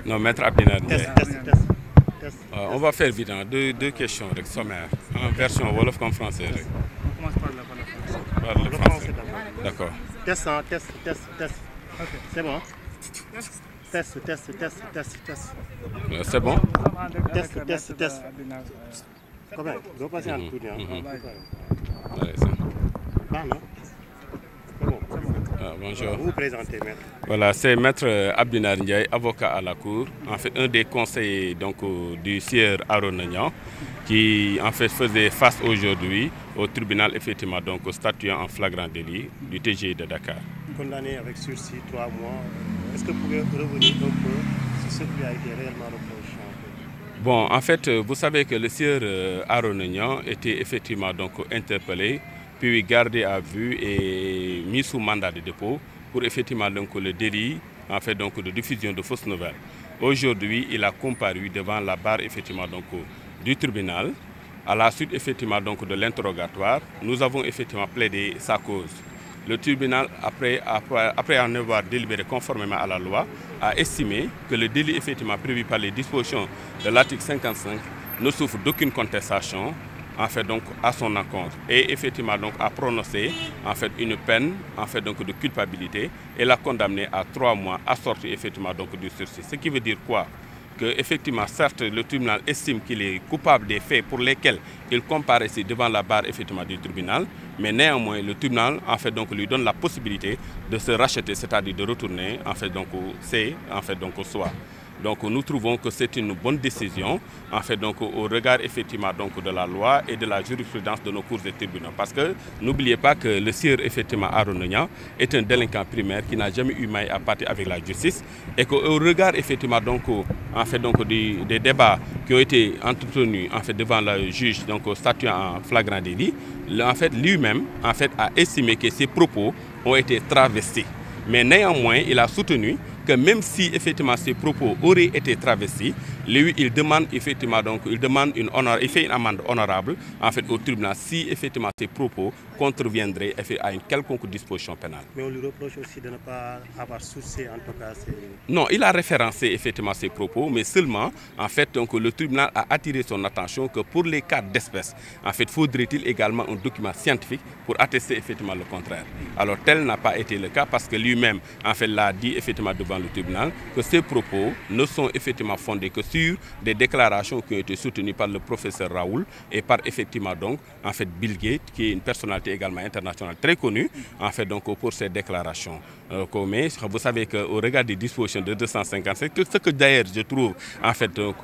Non, Maître Abdinar Ndiaye. Test. On va faire vite, hein. Deux questions rek sommaire en version wolof comme français rek. On commence par le français. Par le français. D'accord. Test. Ok. C'est bon. Test. C'est bon? Test. Comment? Vous passez un coup de Allez, c'est bon. C'est bon. Bonjour. Vous vous présentez, maître. Voilà, c'est Maître Abdinar Ndiaye, avocat à la Cour, en fait un des conseillers donc, du sieur Arona Niang, qui en fait faisait face aujourd'hui au tribunal effectivement donc statuant en flagrant délit du TGI de Dakar. Condamné avec sursis 3 mois, est-ce que vous pouvez revenir un peu sur ce qui a été réellement reproché? Bon, en fait, vous savez que le sieur Arona Niang était effectivement donc interpellé, puis gardé à vue et mis sous mandat de dépôt pour effectivement donc, le délit en fait, donc, de diffusion de fausses nouvelles. Aujourd'hui, il a comparu devant la barre effectivement, donc, du tribunal. À la suite effectivement, donc, de l'interrogatoire, nous avons effectivement plaidé sa cause. Le tribunal, après en avoir délibéré conformément à la loi, a estimé que le délit effectivement prévu par les dispositions de l'article 55 ne souffre d'aucune contestation en fait donc à son encontre et effectivement donc a prononcé en fait une peine en fait donc de culpabilité et l'a condamné à 3 mois assorti effectivement donc du sursis. Ce qui veut dire quoi? Que effectivement certes le tribunal estime qu'il est coupable des faits pour lesquels il comparaissait devant la barre effectivement du tribunal, mais néanmoins le tribunal en fait donc lui donne la possibilité de se racheter, c'est-à-dire de retourner en fait donc au soir. Donc nous trouvons que c'est une bonne décision en fait donc au regard effectivement donc de la loi et de la jurisprudence de nos cours et tribunaux, parce que n'oubliez pas que le sieur effectivement Arona Niang est un délinquant primaire qui n'a jamais eu maille à partir avec la justice et qu'au regard effectivement donc en fait donc des débats qui ont été entretenus en fait devant le juge donc statuant en flagrant délit, en fait lui-même en fait a estimé que ses propos ont été travestis, mais néanmoins il a soutenu que même si effectivement ces propos auraient été travestis, lui il demande effectivement donc il fait une amende honorable en fait au tribunal si effectivement ces propos contreviendraient à une quelconque disposition pénale. Mais on lui reproche aussi de ne pas avoir sourcé en tout cas ces... Non, il a référencé effectivement ces propos, mais seulement en fait donc le tribunal a attiré son attention que pour les cas d'espèce, en fait faudrait-il également un document scientifique pour attester effectivement le contraire. Alors tel n'a pas été le cas parce que lui-même en fait l'a dit effectivement devant le tribunal que ces propos ne sont effectivement fondés que sur des déclarations qui ont été soutenues par le professeur Raoul et par effectivement donc en fait Bill Gates qui est une personnalité également internationale très connue en fait donc pour ces déclarations. Mais vous savez qu'au regard des dispositions de 257, ce que d'ailleurs je trouve en fait donc,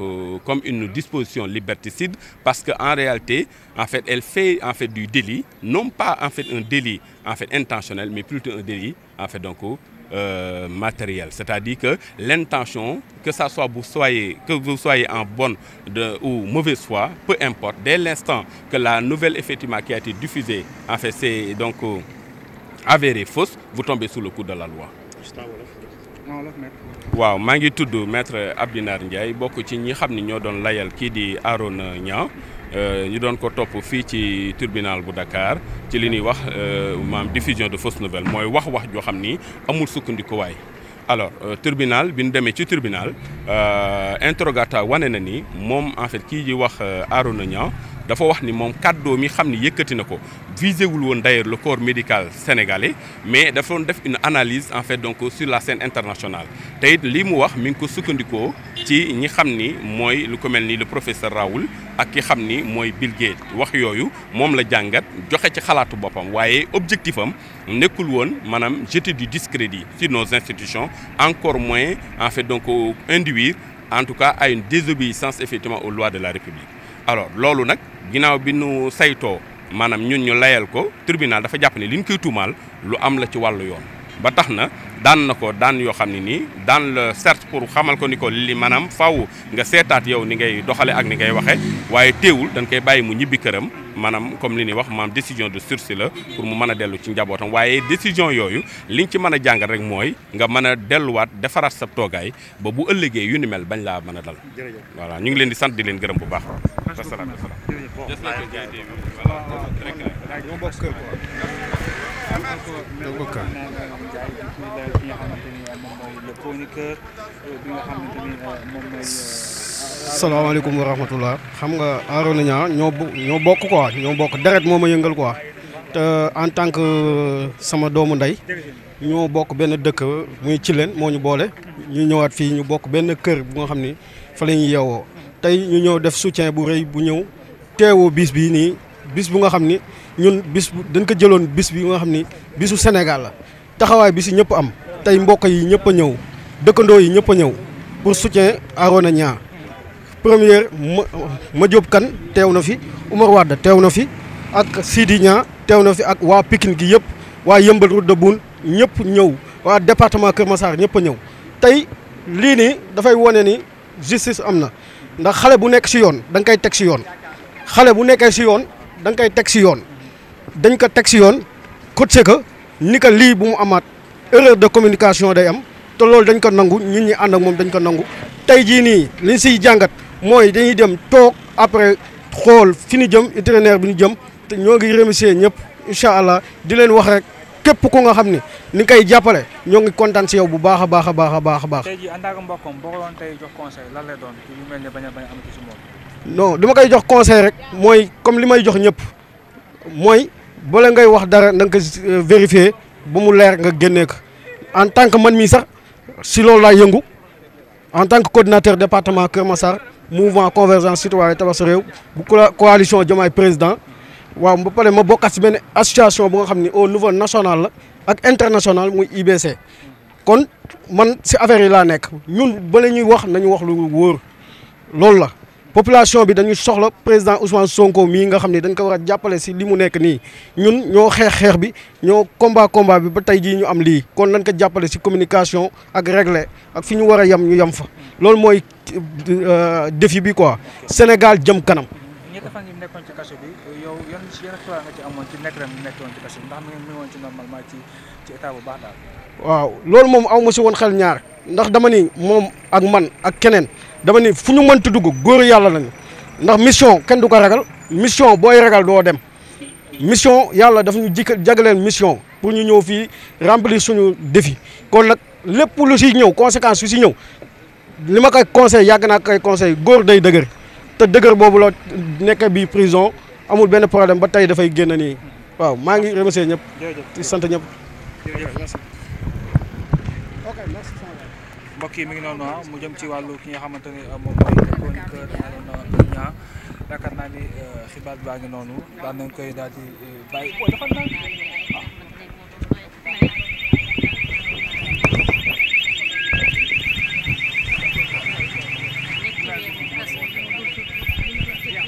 comme une disposition liberticide parce qu'en réalité en fait elle fait en fait du délit, non pas en fait un délit en fait intentionnel mais plutôt un délit en fait donc matériel, c'est-à-dire que l'intention, que vous soyez en bonne ou mauvaise foi, peu importe, dès l'instant que la nouvelle effectivement qui a été diffusée, en fait c'est donc avérée fausse, vous tombez sous le coup de la loi. waaw maa ngi tudd maître Abdinar Ndiaye bokk ci ñi xam ni ñoo doon layal kii di Arona Niang ñu doon ko topp fii ci tribunal bu Dakar ci li ñuy wax maam diffusion de fausses nouvelles mooy wax joo xam ni amul sukkandikuwaay. Alors tribunal bi ñu demee ci tribunal interrogatoire wane na ni moom en fait kii di wax Arona Niang dafa wax ni moom kàddoo mi xam ni yëkkati na ko visé wul woon d'ailleurs le corps médical sénégalais mais dafa doon def une analyse en fait donc sur la scène internationale te it lii mu wax mi ngi ko sukkandikoo ci ñi xam ni mooy lu ko mel ni le professeur Raoul ak ki xam ni mooy Bill Gates wax yooyu moom la jàngat joxe ci xalaatu boppam waaye objectif am nekkul woon maanaam jeter du discrédit sur nos institutions encore moins en fait donc induire en tout cas à une désobéissance effectivement aux lois de la République. Alors loolu nag ginnaaw bi nu saytoo maanaam ñun ñu layal ko tribunal dafa jàpp ne li ñu koy tuumaal lu am la ci wàllu yoon ba tax na daan na ko daan yoo xam ne nii daan la certes pour xamal ko ni ko li maanaam faaw nga seetaat yow ni ngay doxale ak ni ngay waxe waaye teewul dañ koy bàyyi mu ñibbi këram maanaam comme li ñuy wax maanaam décision de sursis la pour mu mën a dellu ci njabootam waaye décision yooyu liñ ci mën a jàngal rek mooy nga mën a delluwaat defaraat sa toogaay ba bu ëllëgee yu ni mel bañ laa mën a dal. Voilà ñu ngi leen di sant di leen gërëm bu baax. Wasalaam. Bon, salaamaaleykum wa rahmatullah xam nga Arona Niang ñoo bokk quoi ñoo bokk deret moo ma yëngal quoi te en tant que sama doomu ndey ñoo bokk benn dëkk muy ci leen moo ñu boole ñu ñëwaat fii ñu bokk benn kër bu nga xam ni fa la ñuy yeewoo tey ñu ñëw def soutien bu rëy bu ñëw teewoo bis bi nii bis bu nga xam ni ñun bis dañ ko jëloon bis bi nga xam ni bisu Sénégal la taxawaay bi si ñëpp am tey mbokk yi ñëpp a ñëw dëkkandoo yi ñëpp a ñëw pour soutien Arona Niang première ma Diop Kane teew na fi Oumar Wade teew na fi ak Sidi Niang teew na fi ak waa Pikine gi yëpp waa Yëmbal Route de Boune ñëpp ñëw waa département Kër Massar ñëpp a ñëw tey lii nii dafay wane ni justice am na ndax xale bu nekk si yoon da nga koy teg si yoon xale bu nekkee si yoon da nga koy teg si yoon dañ ko teg si yoon cote que ni que lii bu mu amaat erreur de communication day am te loolu dañ ko nangu ñun ñi ànd ak moom dañ ko nangu tey jii nii liñ siy jàngat mooy dañuy dem toog après xool fi ñu jëm itinéraire bi ñu jëm te ñoo ngi remercier ñëpp incha allah di leen wax rek képp ku nga xam ni ni nga koy jàppale ñoo ngi kontaan si yow bu baax a baax a baax a baax a baax. tey jii ànd ak mbokkam boo ko doon tey jox conseil lan lay doon lu mel ne bañ a am ci moom. non li ma koy jox conseil rek mooy comme li may jox ñëpp mooy bala ngay wax dara na nga ko vérifier ba mu leer nga génnee ko en tant que man mii sax si loolu laay yëngu en tant que coordinateur département Kër Massar mouvement convergence citoyenne tabax sa réew bu coalition Diomaye président waaw ba pare ma bokkat si benn association bu nga xam ni au niveau national la ak international muy IBC kon man si affaire yi laa nekk ñun ba la ñuy wax nañu wax lu wóor loolu la population bi dañu soxla président Ousmane Sonko mii nga xam ne dañ ko war a jàppale si li mu nekk nii ñun ñoo xeex bi ñoo combat bi ba tey jii ñu am lii kon nañ ko jàppale si communication ak régler ak fi ñu war a yem ñu yem fa loolu mooy défi bi quoi Sénégal jëm kanam. ñetti fan yi nekkoon ci kaso bi yow yan xibaar nga ci amoon ci nekk ren nekkoon ci kaso bi ndax mi ngi woon ci normalement ci état bu baax daal. waaw loolu moom aw ma si woon xel ñaar ndax dama ni moom ak man ak keneen dama ni fu ñu mënti dugg góor yàlla lañu ndax mission kenn du ko ragal mission booy ragal doo dem mission yàlla daf ñu jagleel mission pour ñu ñëw fii remplir suñu défi kon nag lépp lu si ñëw conséquence yu si ñëw li ma koy conseil yàgg naa koy conseil góor day dëgër te dëgër boobu la nekk bi prison amul benn problème ba tey dafay génn nii waaw maa ngi remercier ñëpp di sant ñëpp. mbokk yi mi ngi noonu mu jëm ci wàllu ki nga xamante ni moom mooy chroniqueur Arona Niang yaakaar naa ni xibaar baa ngi noonu daan nañ koy daal di bàyyi.